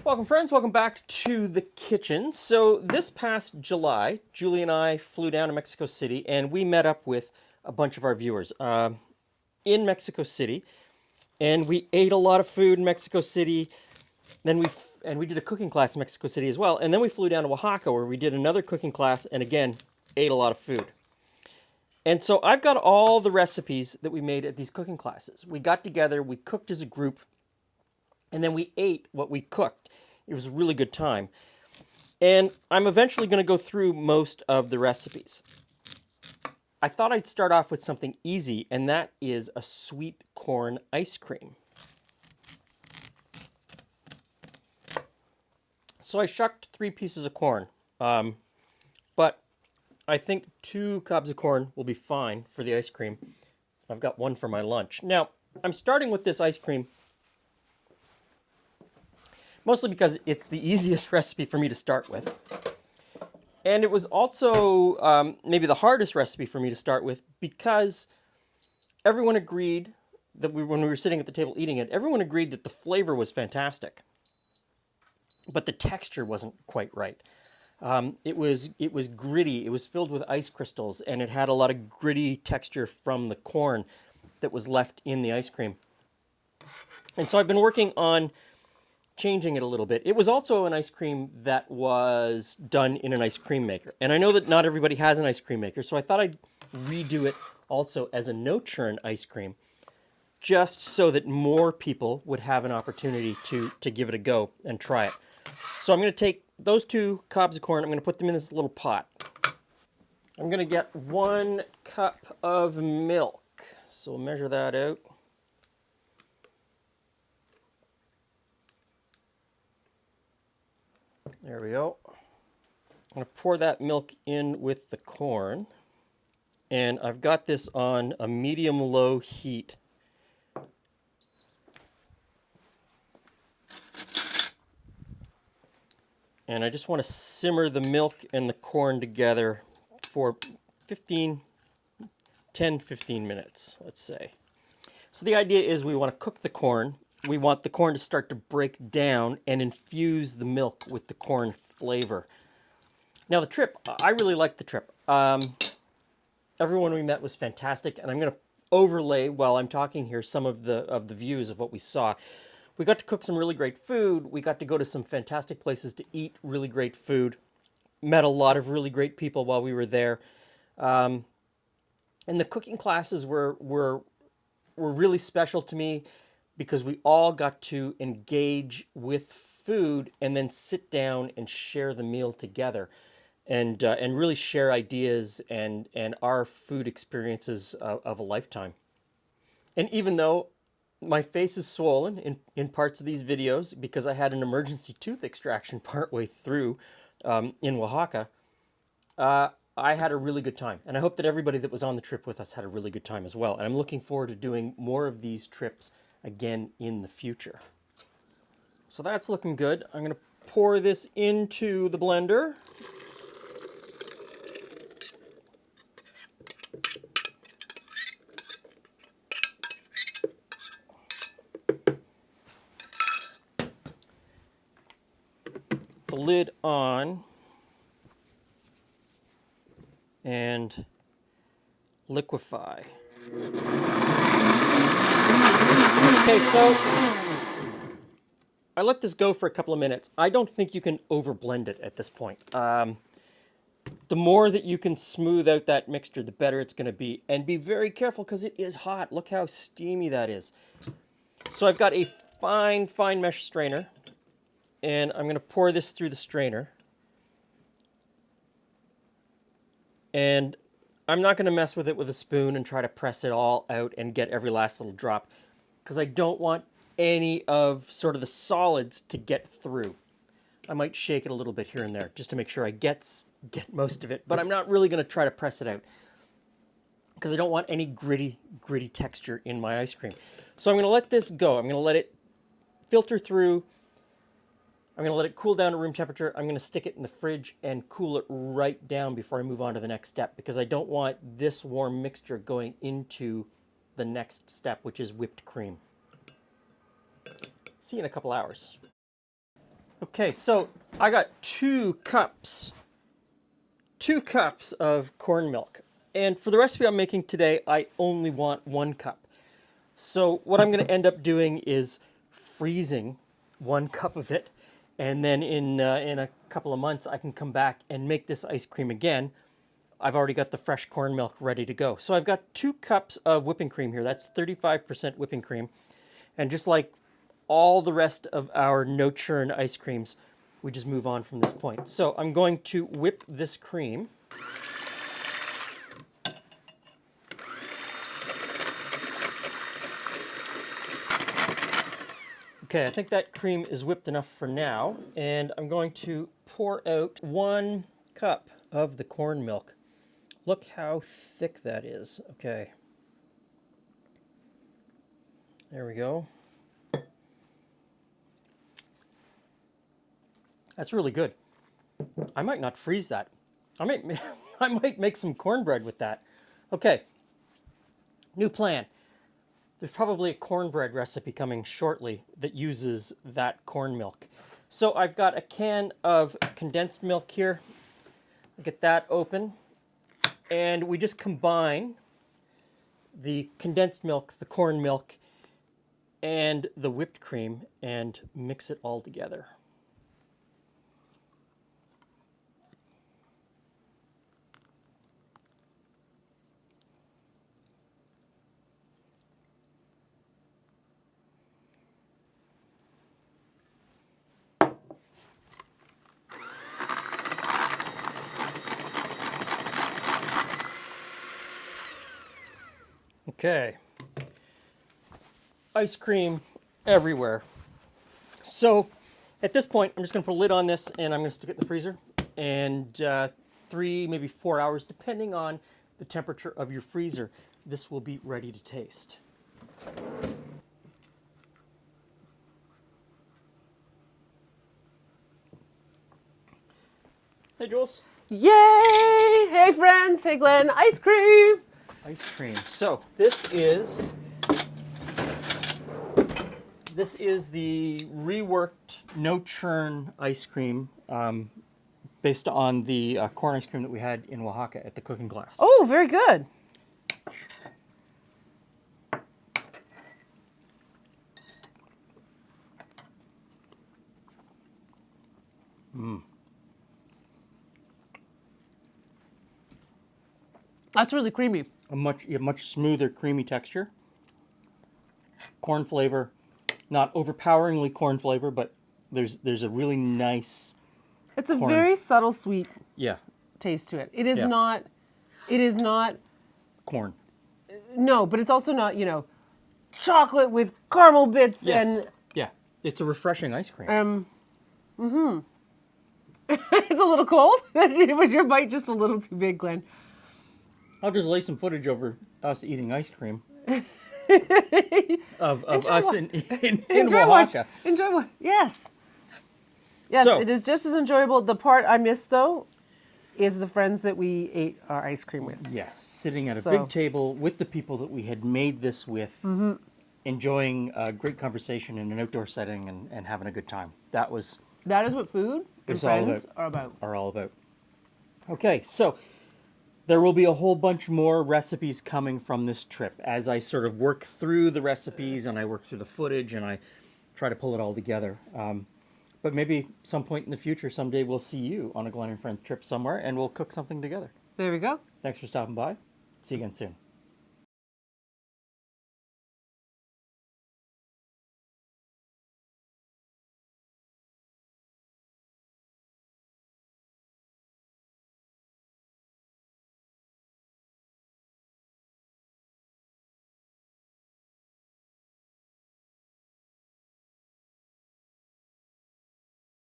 Welcome friends, welcome back to the kitchen. So this past July, Julie and I flew down to Mexico City and we met up with a bunch of our viewers in Mexico City. And we ate a lot of food in Mexico City. Then we did a cooking class in Mexico City as well. And then we flew down to Oaxaca where we did another cooking class and again, ate a lot of food. And so I've got all the recipes that we made at these cooking classes. We got together, we cooked as a group, and then we ate what we cooked. It was a really good time. And I'm eventually going to go through most of the recipes. I thought I'd start off with something easy, and that is a sweet corn ice cream. So I shucked 3 pieces of corn, but I think 2 cobs of corn will be fine for the ice cream. I've got 1 for my lunch. Now, I'm starting with this ice cream mostly because it's the easiest recipe for me to start with. And it was also maybe the hardest recipe for me to start with because everyone agreed that when we were sitting at the table eating it, everyone agreed that the flavor was fantastic. But the texture wasn't quite right. It was gritty, it was filled with ice crystals, and it had a lot of gritty texture from the corn that was left in the ice cream. And so I've been working on changing it a little bit. It was also an ice cream that was done in an ice cream maker. And I know that not everybody has an ice cream maker, so I thought I'd redo it also as a no-churn ice cream, just so that more people would have an opportunity to give it a go and try it. So I'm going to take those 2 cobs of corn, I'm going to put them in this little pot. I'm going to get 1 cup of milk. So we'll measure that out. There we go. I'm going to pour that milk in with the corn. And I've got this on a medium-low heat. And I just want to simmer the milk and the corn together for 10-15 minutes, let's say. So the idea is we want to cook the corn. We want the corn to start to break down and infuse the milk with the corn flavor. Now the trip, I really liked the trip. Everyone we met was fantastic, and I'm going to overlay while I'm talking here some of the views of what we saw. We got to cook some really great food. We got to go to some fantastic places to eat really great food. Met a lot of really great people while we were there. And the cooking classes were really special to me because we all got to engage with food and then sit down and share the meal together and really share ideas and our food experiences of a lifetime. And even though my face is swollen in parts of these videos because I had an emergency tooth extraction partway through in Oaxaca, I had a really good time. And I hope that everybody that was on the trip with us had a really good time as well. And I'm looking forward to doing more of these trips again in the future. So that's looking good. I'm going to pour this into the blender. The lid on and liquify. Okay, so I let this go for a couple of minutes. I don't think you can overblend it at this point. The more that you can smooth out that mixture, the better it's going to be. And be very careful because it is hot. Look how steamy that is. So I've got a fine mesh strainer. And I'm going to pour this through the strainer. And I'm not going to mess with it with a spoon and try to press it all out and get every last little drop, because I don't want any of sort of the solids to get through. I might shake it a little bit here and there just to make sure I get most of it, but I'm not really going to try to press it out because I don't want any gritty texture in my ice cream. So I'm going to let this go. I'm going to let it filter through. I'm going to let it cool down to room temperature. I'm going to stick it in the fridge and cool it right down before I move on to the next step, because I don't want this warm mixture going into the next step, which is whipped cream. See you in a couple hours. Okay, so I got 2 cups of corn milk. And for the recipe I'm making today, I only want 1 cup. So what I'm going to end up doing is freezing 1 cup of it, and then in a couple of months I can come back and make this ice cream again. I've already got the fresh corn milk ready to go. So I've got 2 cups of whipping cream here. That's 35% whipping cream. And just like all the rest of our no-churn ice creams, we just move on from this point. So I'm going to whip this cream. Okay, I think that cream is whipped enough for now, and I'm going to pour out 1 cup of the corn milk. Look how thick that is. Okay. There we go. That's really good. I might not freeze that. I might make some cornbread with that. Okay. New plan. There's probably a cornbread recipe coming shortly that uses that corn milk. So I've got a can of condensed milk here. I'll get that open. And we just combine the condensed milk, the corn milk, and the whipped cream and mix it all together. Okay, ice cream everywhere. So at this point, I'm just going to put a lid on this and I'm going to stick it in the freezer. And 3, maybe 4 hours, depending on the temperature of your freezer, this will be ready to taste. Hey, Jules. Yay! Hey, friends. Hey, Glen. Ice cream. Ice cream. So this is the reworked no-churn ice cream based on the corn ice cream that we had in Oaxaca at the cooking class. Oh, very good. That's really creamy. A much smoother, creamy texture. Corn flavor, not overpoweringly corn flavor, but there's a really nice. It's a corn. very subtle sweet Yeah. taste to it. It is Yeah. not. It is not. Corn. No, but it's also not. Chocolate with caramel bits Yes. and. Yeah. It's a refreshing ice cream. It's a little cold. Was your bite just a little too big, Glen? I'll just lay some footage over us eating ice cream. of us in Oaxaca. Enjoy one. Yes. Yes, So- it is just as enjoyable. The part I missed, though, is the friends that we ate our ice cream with. Yes, sitting at a So- big table with the people that we had made this with, enjoying a great conversation in an outdoor setting and having a good time. That is what food and It's all friends about. are about. all about. Okay, so there will be a whole bunch more recipes coming from this trip as I sort of work through the recipes and I work through the footage and I try to pull it all together. But maybe some point in the future, someday we'll see you on a Glen and Friends trip somewhere and we'll cook something together. There we go. Thanks for stopping by. See you again soon.